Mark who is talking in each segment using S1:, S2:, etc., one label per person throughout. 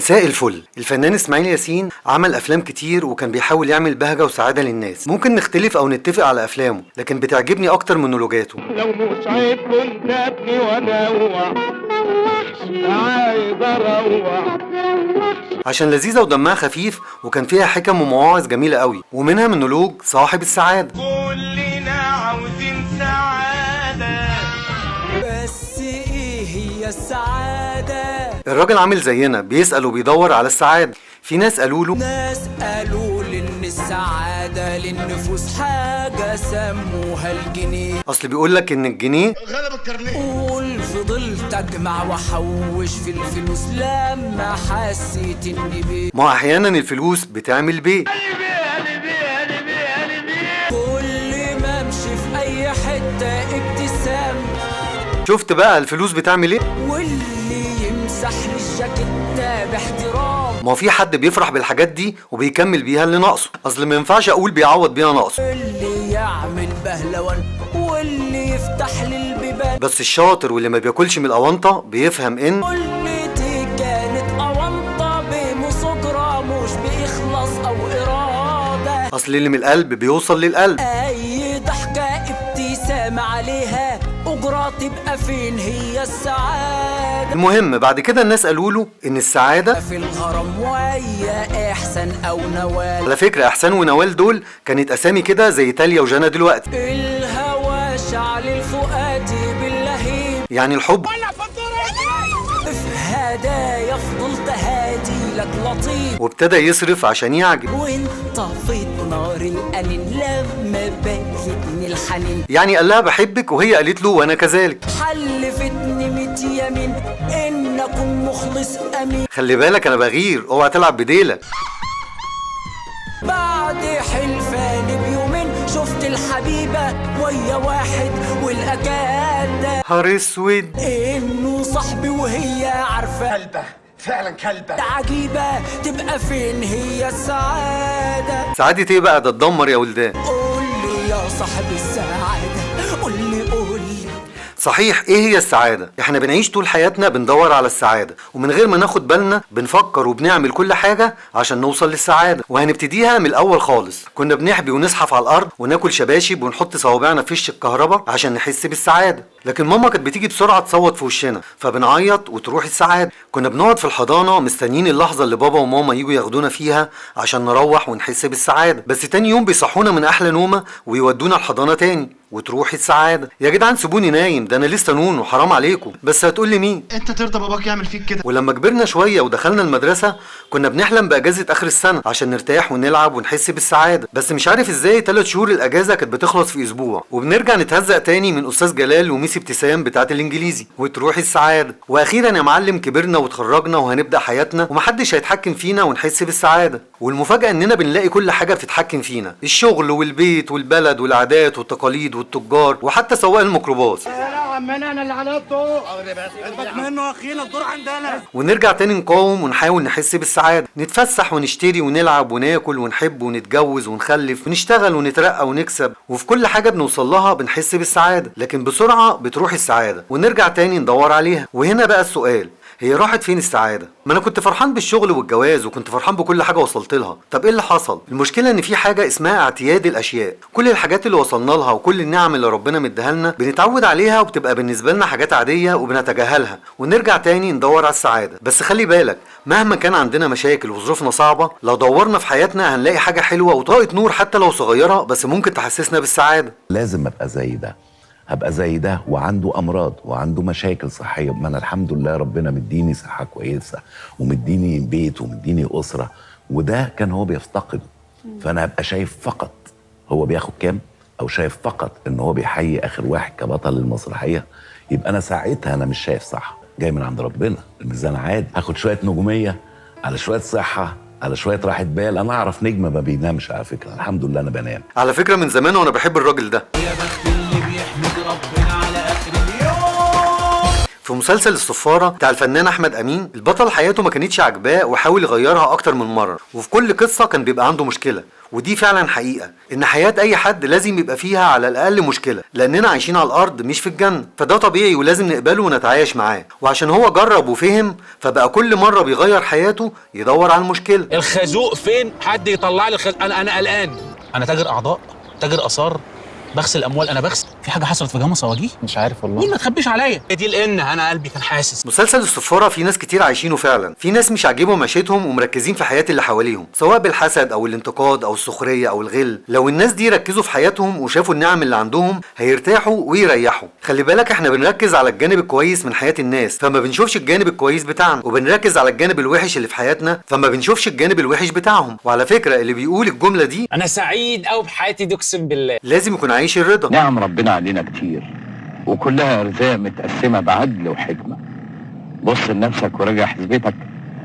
S1: مساء الفل. الفنان اسماعيل ياسين عمل افلام كتير وكان بيحاول يعمل بهجة وسعادة للناس. ممكن نختلف او نتفق على افلامه، لكن بتعجبني اكتر مونولوجاته.
S2: لو مش عيب كنت ابني وانوع عايز اروع
S1: عشان لذيذة ودمها خفيف، وكان فيها حكم ومواعظ جميلة قوي، ومنها مونولوج صاحب السعادة.
S3: كلنا عاوزين سعادة،
S4: بس ايه هي السعادة؟
S1: الراجل عامل زينا بيسأل وبيدور على السعادة. في ناس قالوا له
S4: ان السعادة للنفوس حاجة سموها الجنيه.
S1: اصل بيقولك ان الجنيه
S3: غلب الكارنيه.
S4: قول فضلت اجمع واحوش في الفلوس لما حسيت اني بيه.
S1: ما احيانا الفلوس بتعمل بيه.
S4: كل ما امشي في اي حتة ابتسام،
S1: شفت بقى الفلوس بتعمل ايه؟
S4: واللي يمسح لي الجاكيتة باحترام.
S1: ما في حد بيفرح بالحاجات دي وبيكمل بيها اللي ناقصه. اصل ما ينفعش اقول بيعوض بيها ناقصه.
S4: اللي يعمل بهلوان واللي يفتح لي البيبان.
S1: بس الشاطر واللي ما بياكلش من الاونطه بيفهم ان
S4: كلمتي كانت أونطة بمصدرة مش بإخلاص أو إرادة.
S1: اصل اللي من القلب بيوصل للقلب.
S4: أي ضحكة ابتسامة عليها أجرة، تبقى فين هي السعادة؟
S1: المهم بعد كده الناس قالوا له ان السعاده
S4: في الغرام ويا إحسان أو نوال.
S1: على فكره احسان ونوال دول كانت اسامي كده زي تاليا وجانا دلوقتي.
S4: الهوى شعل الفؤاد باللهيب،
S1: يعني الحب
S4: في هدايا فضلت هادي لك لطيف.
S1: وابتدى يصرف عشان يعجب.
S4: وانطفيت نار الأنين لما بيتني الحنين.
S1: يعني قال لها بحبك وهي قالت له وانا كذلك.
S4: حلفتني 100 يمين ان اكون مخلص امين.
S1: خلي بالك انا بغير، اوعى تلعب بديلك.
S4: بعد حلفان بيومين شفت الحبيبة ويا واحد والاكاد
S1: نهار اسود.
S4: انه صاحبي وهي عارفة.
S3: كلبة فعلا كلبة.
S4: عجيبة، تبقى فين هي السعادة؟
S1: سعادة ايه بقى؟ ده اتدمر يا ولدان.
S4: قول لي يا صاحب السعادة، قول لي.
S1: صحيح، ايه هي السعادة؟ احنا بنعيش طول حياتنا بندور على السعادة، ومن غير ما ناخد بالنا بنفكر وبنعمل كل حاجة عشان نوصل للسعادة. وهنبتديها من الاول خالص. كنا بنحبي ونزحف على الارض وناكل شباشب ونحط صوابعنا في وش الكهرباء عشان نحس بالسعادة، لكن ماما كانت بتيجي بسرعة تصوت في وشنا فبنعيط وتروح السعادة. كنا بنقعد في الحضانة مستنيين اللحظة اللي بابا وماما يجوا ياخدونا فيها عشان نروح ونحس بالسعادة، بس تاني يوم بيصحونا من احلى نومة ويودونا الحضانة تاني وتروح السعادة. يا جدعان سيبوني نايم، ده انا لسه نون وحرام عليكم. بس هتقول لي مين؟
S3: انت ترضى باباك يعمل فيك كده؟
S1: ولما كبرنا شوية ودخلنا المدرسة كنا بنحلم بأجازة آخر السنة عشان نرتاح ونلعب ونحس بالسعادة. بس مش عارف ازاي 3 شهور الأجازة كانت بتخلص في أسبوع، وبنرجع نتهزق تاني من أستاذ جلال وميس ابتسام بتاعة الإنجليزي وتروح السعادة. وأخيرا يا معلم كبرنا وتخرجنا وهنبدأ حياتنا ومحدش هيتحكم فينا ونحس بالسعادة. والمفاجأة إننا بنلاقي كل حاجة بتتحكم فينا، الشغل والبيت والبلد والعادات والتقاليد والتجار وحتى سواق الميكروباص.
S2: عمنا اللي على الدور منه اخينا الدور عندنا.
S1: ونرجع تاني نقاوم ونحاول نحس بالسعادة، نتفسح ونشتري ونلعب وناكل ونحب ونتجوز ونخلف ونشتغل ونترقى ونكسب، وفي كل حاجة بنوصل لها بنحس بالسعادة، لكن بسرعة بتروح السعادة ونرجع تاني ندور عليها. وهنا بقى السؤال، هي راحت فين السعادة؟ ما انا كنت فرحان بالشغل والجواز وكنت فرحان بكل حاجة وصلت لها. طب ايه اللي حصل؟ المشكلة ان في حاجة اسمها اعتياد الاشياء. كل الحاجات اللي وصلنا لها وكل النعم اللي ربنا مديها لنا بنتعود عليها وبتبقى بالنسبة لنا حاجات عادية وبنتجاهلها ونرجع تاني ندور على السعادة. بس خلي بالك، مهما كان عندنا مشاكل وظروفنا صعبة، لو دورنا في حياتنا هنلاقي حاجة حلوة وطاقة نور حتى لو صغيرة بس ممكن تحسسنا بالسعادة.
S5: لازم ابقى زي ده، هبقى زي ده وعنده امراض وعنده مشاكل صحيه. ما انا الحمد لله ربنا مديني صحه كويسه ومديني بيت ومديني اسره، وده كان هو بيفتقده. فانا هبقى شايف فقط هو بياخد كام، او شايف فقط ان هو بيحيي اخر واحد كبطل المسرحيه، يبقى انا ساعتها انا مش شايف صح. جاي من عند ربنا، الميزان عادي، هاخد شويه نجوميه على شويه صحه على شويه راحه بال. انا اعرف نجم ما بينامش على فكره، الحمد لله انا بنام
S1: على فكرة من زمان وانا بحب الراجل ده.
S4: يا بخت اللي بيحمد ربنا على اخر اليوم.
S1: في مسلسل الصفارة بتاع الفنان أحمد أمين، البطل حياته ما كانتش عاجباه وحاول يغيرها أكتر من مرة، وفي كل قصة كان بيبقى عنده مشكلة، ودي فعلا حقيقة ان حياة اي حد لازم يبقى فيها على الاقل مشكلة، لاننا عايشين على الارض مش في الجنة، فده طبيعي ولازم نقبله ونتعايش معاه. وعشان هو جرب وفهم فبقى كل مرة بيغير حياته يدور على المشكلة.
S6: الخازوق فين؟ حد يطلع لي انا قلقان. انا تاجر اعضاء، تاجر اثار، بغسل اموال. انا بغسل في حاجه حصلت في جامعه صواجيه؟ مش عارف والله. مين ما تخبيش عليا دي الان انا قلبي كان حاسس.
S1: مسلسل الصفارة في ناس كتير عايشينه فعلا، في ناس مش عاجبهم عيشتهم ومركزين في حياة اللي حواليهم، سواء بالحسد او الانتقاد او السخرية او الغل. لو الناس دي ركزوا في حياتهم وشافوا النعم اللي عندهم هيرتاحوا ويريحوا. خلي بالك احنا بنركز على الجانب الكويس من حياة الناس فما بنشوفش الجانب الكويس بتاعنا، وبنركز على الجانب الوحش اللي في حياتنا فما بنشوفش الجانب الوحش بتاعهم. وعلى فكرة اللي بيقول الجملة دي
S6: انا سعيد قوي بحياتي دي اقسم بالله
S1: لازم يكون عايش الرضا.
S7: نعم ربنا علينا كتير وكلها ارزاق متقسمه بعدل وحكمه. بص لنفسك وراجع حسبتك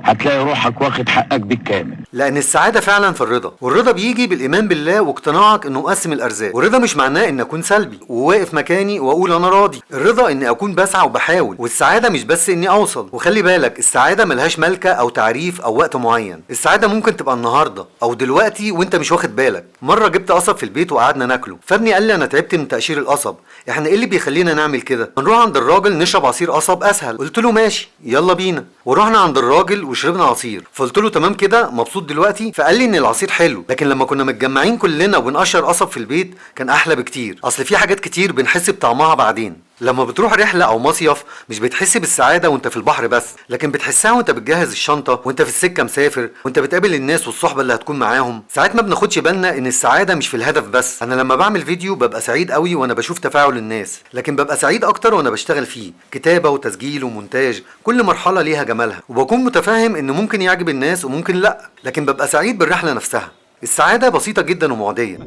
S7: هتلاقي روحك واخد حقك بالكامل.
S1: لان السعاده فعلا في الرضا، والرضا بيجي بالايمان بالله واقتناعك انه مقسم الارزاق. والرضا مش معناه ان اكون سلبي وواقف مكاني واقول انا راضي، الرضا اني اكون بسعى وبحاول. والسعاده مش بس اني اوصل. وخلي بالك السعاده ملهاش ملكه او تعريف او وقت معين، السعاده ممكن تبقى النهارده او دلوقتي وانت مش واخد بالك. مره جبت قصب في البيت وقعدنا ناكله، فابني قال لي انا تعبت من تقشير القصب، احنا ايه اللي بيخلينا نعمل كده؟ نروح عند الراجل نشرب عصير قصب اسهل. قلت له ماشي يلا بينا، ورحنا عند الراجل وشربنا عصير. فقلت له تمام كده مبسوط دلوقتي؟ فقال لي ان العصير حلو، لكن لما كنا متجمعين كلنا وبنقشر قصب في البيت كان احلى بكتير. اصل في حاجات كتير بنحس بطعمها بعدين. لما بتروح رحله او مصيف مش بتحس بالسعاده وانت في البحر بس، لكن بتحسها وانت بتجهز الشنطه، وانت في السكه مسافر، وانت بتقابل الناس والصحبه اللي هتكون معاهم. ساعات ما بناخدش بالنا ان السعاده مش في الهدف بس. انا لما بعمل فيديو ببقى سعيد قوي وانا بشوف تفاعل الناس، لكن ببقى سعيد اكتر وانا بشتغل فيه، كتابه وتسجيل ومونتاج، كل مرحله ليها جمالها، وبكون متفاهم ان ممكن يعجب الناس وممكن لا، لكن ببقى سعيد بالرحله نفسها. السعاده بسيطه جدا ومعديه.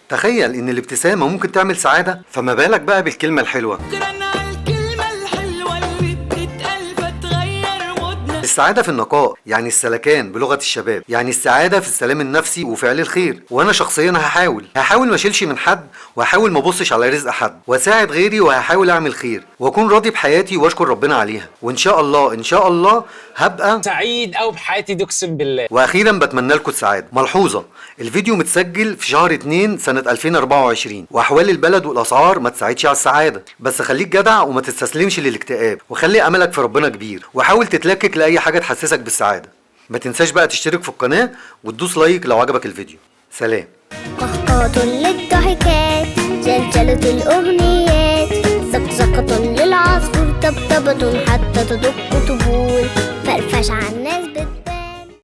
S1: تخيل ان الابتسامة ممكن تعمل سعادة، فما بالك بقى بالكلمة الحلوة. السعادة في النقاء، يعني السلكان بلغة الشباب، يعني السعادة في السلام النفسي وفعل الخير. وانا شخصيا هحاول ما اشيلش من حد، وهحاول ما ابصش على رزق حد، واساعد غيري، وهحاول اعمل خير، واكون راضي بحياتي واشكر ربنا عليها. وان شاء الله ان شاء الله هبقى
S6: سعيد قوي بحياتي دي اقسم بالله.
S1: واخيرا بتمنى لكم السعادة. ملحوظة، الفيديو متسجل في شهر 2 سنة 2024، واحوال البلد والاسعار ما تساعدش على السعادة، بس خليك جدع وما تستسلمش للاكتئاب، وخلي املك في ربنا كبير، وحاول تتلكك لاي حاجة تحسسك بالسعادة. ما تنساش بقى تشترك في القناة وتدوس لايك لو عجبك الفيديو. سلام.
S8: قهقهة للضحكات، جلجلة الأغنيات، زقزقة للعصفور، طبطبة حتى تدق طبول، فرفش على الناس.